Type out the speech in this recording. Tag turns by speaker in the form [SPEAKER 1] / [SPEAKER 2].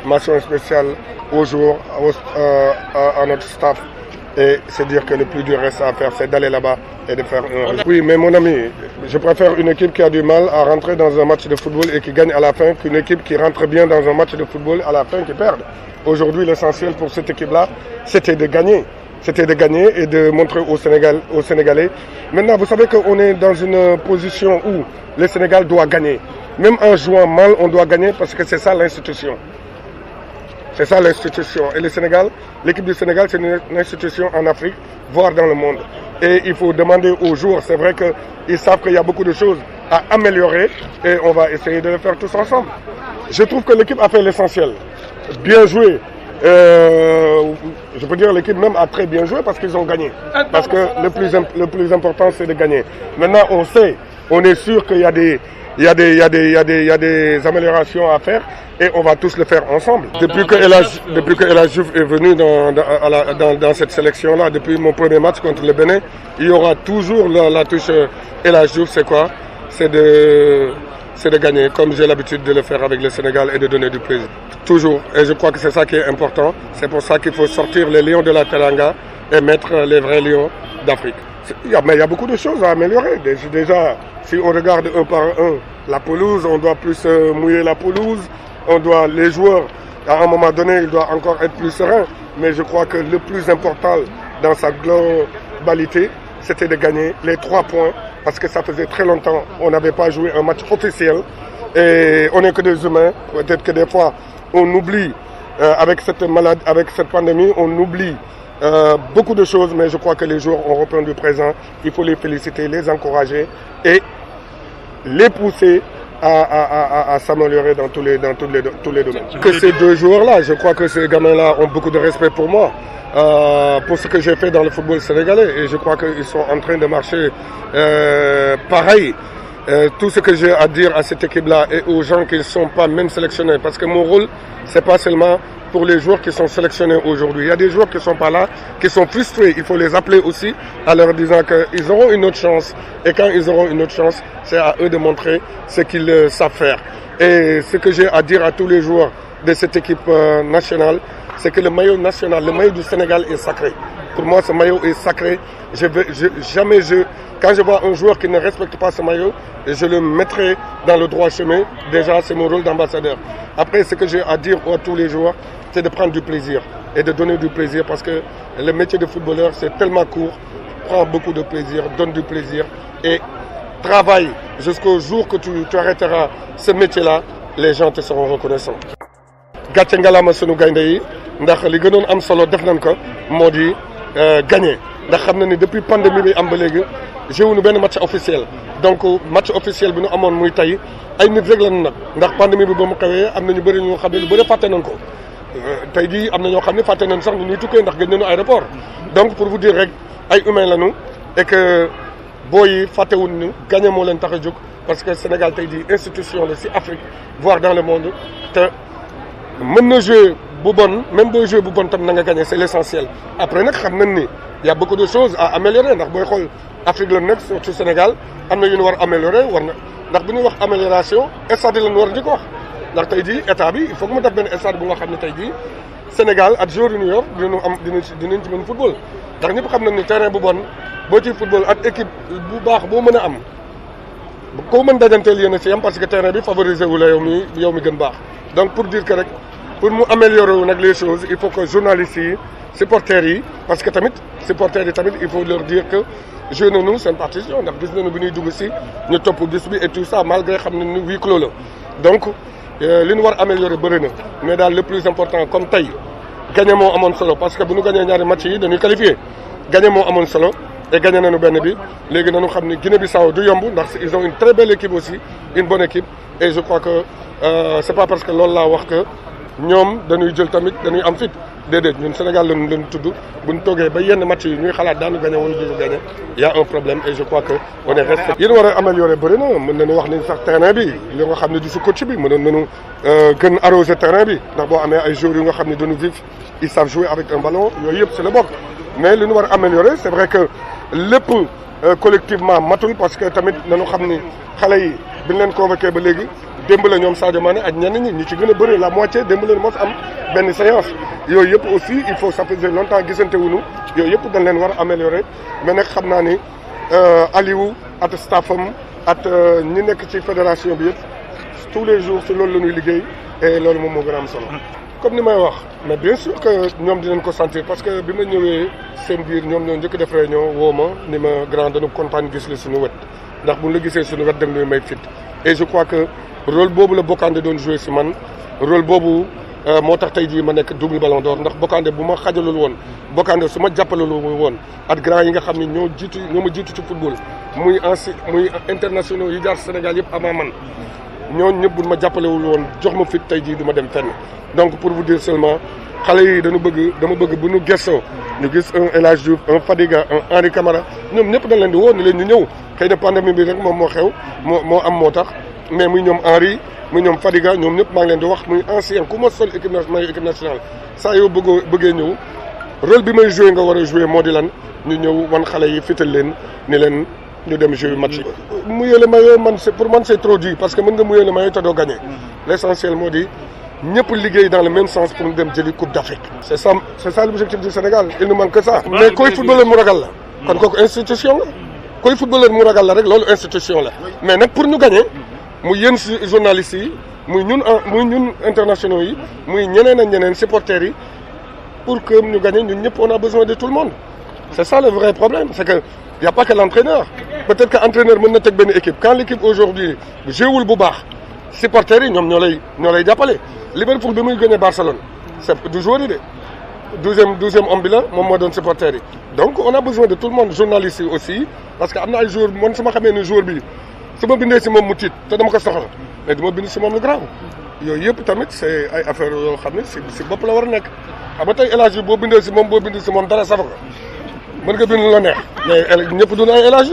[SPEAKER 1] mention spéciale aux joueurs, à notre staff. Et c'est dire que le plus dur reste à faire, c'est d'aller là-bas et de faire un résultat. Oui, mais mon ami, je préfère une équipe qui a du mal à rentrer dans un match de football et qui gagne à la fin qu'une équipe qui rentre bien dans un match de football à la fin qui perd. Aujourd'hui, l'essentiel pour cette équipe-là, c'était de gagner. C'était de gagner et de montrer aux Sénégalais. Maintenant, vous savez qu'on est dans une position où le Sénégal doit gagner. Même en jouant mal, on doit gagner parce que c'est ça l'institution. C'est ça l'institution. Et le Sénégal, l'équipe du Sénégal, c'est une institution en Afrique, voire dans le monde. Et il faut demander aux joueurs, c'est vrai qu'ils savent qu'il y a beaucoup de choses à améliorer et on va essayer de le faire tous ensemble. Je trouve que l'équipe a fait l'essentiel. Bien joué. Je peux dire l'équipe même a très bien joué parce qu'ils ont gagné. Parce que le plus important, c'est de gagner. Maintenant, on sait, on est sûr qu'il y a des améliorations à faire et on va tous le faire ensemble. Depuis que El Hadji Diouf est venu dans cette sélection-là, depuis mon premier match contre le Bénin, il y aura toujours la touche El Hadji Diouf, c'est quoi? C'est de gagner, comme j'ai l'habitude de le faire avec le Sénégal et de donner du plaisir. Toujours. Et je crois que c'est ça qui est important. C'est pour ça qu'il faut sortir les lions de la Teranga et mettre les vrais lions d'Afrique. Mais il y a beaucoup de choses à améliorer. Déjà, si on regarde un par un, la pelouse, on doit plus mouiller la pelouse. Les joueurs, à un moment donné, ils doivent encore être plus sereins. Mais je crois que le plus important dans sa globalité, c'était de gagner les 3 points. Parce que ça faisait très longtemps qu'on n'avait pas joué un match officiel. Et on n'est que des humains. Peut-être que des fois, on oublie, avec cette pandémie, on oublie beaucoup de choses. Mais je crois que les joueurs ont répondu présent. Il faut les féliciter, les encourager et les pousser à s'améliorer dans tous les domaines. Que ces 2 joueurs-là, je crois que ces gamins-là ont beaucoup de respect pour moi. Pour ce que j'ai fait dans le football sénégalais et je crois qu'ils sont en train de marcher pareil. Tout ce que j'ai à dire à cette équipe-là et aux gens qui ne sont pas même sélectionnés, parce que mon rôle, c'est pas seulement pour les joueurs qui sont sélectionnés aujourd'hui. Il y a des joueurs qui ne sont pas là, qui sont frustrés. Il faut les appeler aussi en leur disant qu'ils auront une autre chance. Et quand ils auront une autre chance, c'est à eux de montrer ce qu'ils savent faire. Et ce que j'ai à dire à tous les joueurs de cette équipe nationale, c'est que le maillot national, le maillot du Sénégal est sacré. Pour moi, ce maillot est sacré. Quand je vois un joueur qui ne respecte pas ce maillot, je le mettrai dans le droit chemin. Déjà, c'est mon rôle d'ambassadeur. Après, ce que j'ai à dire à tous les joueurs, c'est de prendre du plaisir et de donner du plaisir parce que le métier de footballeur, c'est tellement court. Prends beaucoup de plaisir, donne du plaisir et travaille jusqu'au jour que tu arrêteras ce métier-là. Les gens te seront reconnaissants. Gàcce ngalaama sunu gaynde yi ndax li gënoon am solo def nañ ko moo di gagné ndax xam na ni depuis pandémie bi am ba léegi joué wuñu benn match officiel donc match officiel bi nu amoon muy tey ay nit rek lañu nag ndax pandémie bi ba mu xewee am na ñu bëri ñoo xam ne lu bëri fàtte nañ ko tey jii am na ñoo xam ne fàtte nañ sax ni ñuy tukkee ndax gën nañu aéroport donc pour vous dire rek ay humain lañu et que booy yi fàttewuñ ñu gagné moo leen tax a jóg parce que Sénégal tey jii institution la si Afrique voire dans le monde te mën na jouer bu bon même booy jouer bu bon tam na nga gagné c'est l'essentiel après nag xam nañ ni y a beaucoup de choses à améliorer ndax booy xool Afrique la nekk surtout Sénégal am na yu ñu war améliorer war na ndax bu ñuy wax amélioration stade la ñu war di ko wax ndax tey jii état bi il faut que mu def benn stade bu nga xam ne tey jii Sénégal ak joueurs yu ñu yor dinañ ci mën football ndax ñëpp xam nañ ni terrain bu bon boo ciy football ak équipe bu baax boo mën a am koo mën dajanteel yéen a ci am parce que terrain bi favoriser wu la yow mi gën baax donc pour dire que rek pour mu améliorer wu nag les choses il faut que journalistes yi supporters yi parce que tamit supporters yi tamit il faut leur dire que joué nañu seen partition ndax gis nañu bi ñuy dugg si ñu topp bis bi et tout ça malgré xam nañ ni huis clos la donc li ñu war améliorer bëri na mais daal le plus important comme tey gagné moo amoon solo parce que bu ñu gagné ñaari match yi dañuy qualifié gagné moo amoon solo et gagné nañu benn bi léegi nañu xam ni Guinée-Bissau du yomb ndax ils ont une très belle équipe aussi une bonne équipe et je crois que c'est pas parce que loolu laa wax que ñoom dañuy jël tamit dañuy am fit déedéet ñun Sénégal lañu tudd buñ toogee ba yenn match yi ñuy xalaat daanu gagné wala duñu gagné y a un problème et je crois que on est resté. yéen war a améliorer bëri na mën nañu wax ni sax terrain bi li nga xam ne du su coach bi mënoon nañu gën arroser terrain bi ndax boo amee ay joueurs yu nga xam ne dañu vif ils savent jouer avec un ballon yooyu yëpp c'est le bokk mais li ñu war a améliorer c'est vrai que lépp collectivement matul parce que tamit nañu xam ni xale yi biñ leen convoqué ba léegi démb la ñoom Sadio Mané ak ñenn ñi ci gën a bëri la moitié démb la mos am benn séance yooyu yëpp aussi il faut ça faisait longtemps gisante wuñu yooyu yëpp dañ leen war a améliorer mais nag xam naa ni Aliou at staffam at ñi nekk ci fédération bi yëpp tous les jours si loolu la ñuy liggéey et loolu moom moo gën a am solo. comme ni may wax mais bien sûr que ñoom dinañ ko sentir parce que bi ma ñëwee seen biir ñoom ñoo njëkk def réunion woo ma ni ma grand dañu kontaan gis la suñu wet ndax buñ la gisee suñu wet da nga ñuy may fit et je crois que rôle boobu la Bokandé doon joué si man rôle boobu moo tax tey jii ma nekk double ballon d'or ndax Bokandé bu ma xajalul woon Bokandé su ma jàppalul woon ak grand yi nga xam ne ñoo ma jiitu ci football muy internationaux yi jaar Sénégal yëpp avant man ñooñu ñëpp buñ ma jàppalewul woon jox ma fit tey jii du ma dem fenn donc pour vous dire seulement xale yi dama bëgg bu ñu gëstoo ñu gis un El Hadj Diouf un Fadiga un Henri Camara ñoom ñëpp dañ leen di woo ni leen ñu ñëw xëy na pandémie bi rek moom moo xew moo am moo tax mais muy ñoom Henri muy ñoom Fadiga ñoom ñëpp maa ngi leen di wax muy ancien ku ma sol équipe nationale saa yoo bëggee ñëw rôle bi may joué nga war a joué moo di lan ñu ñëw wan xale yi fital leen ni leen ñu dem jouer match yi. mouiller le maillot pour man c'est trop dur parce que mën nga mouiller le maillot te doo gagner. L'essentiel moo di ñëpp liggéey dans le même sens pour ñu dem jëli coupe d'Afrique. c'est ça l'objectif du Sénégal il nous manque que ça. mais koy footballeur mu ragal la. kon kooku institution la. koy footballeur mu ragal la rek loolu institution la mais nag pour ñu gagner muy yéen journalistes yi muy ñun internationaux yi muy ñeneen ak ñeneen supporters yi pour que ñu gagner ñun ñëpp on a besoin de tout le monde. c'est ça le vrai problème c'est que y a pas que l'entraîneur. peut-être que entraîneur mën na teg benn équipe quand l'équipe aujourd'hui jéewul bu baax supporters yi ñoom ñoo lay jàppale. Liverpool bi muy gagné Barcelone c'est du joueur yi de douzième homme bi la moom moo doon supporters yi donc on a besoin de tout le monde journalistes yi aussi parce que am na ay joueurs man su ma xamee ne joueur bi su ma bindee si moom mu tiit te dama ko soxla mais dama bind si moom lu grave yooyu yëpp tamit c'est ay affaires yoo xam ne si bopp la war a nekk xam nga tey El Hadj boo bindee si moom dara safa ko mën nga bind lu la neex mais ñëpp du ay El Hadj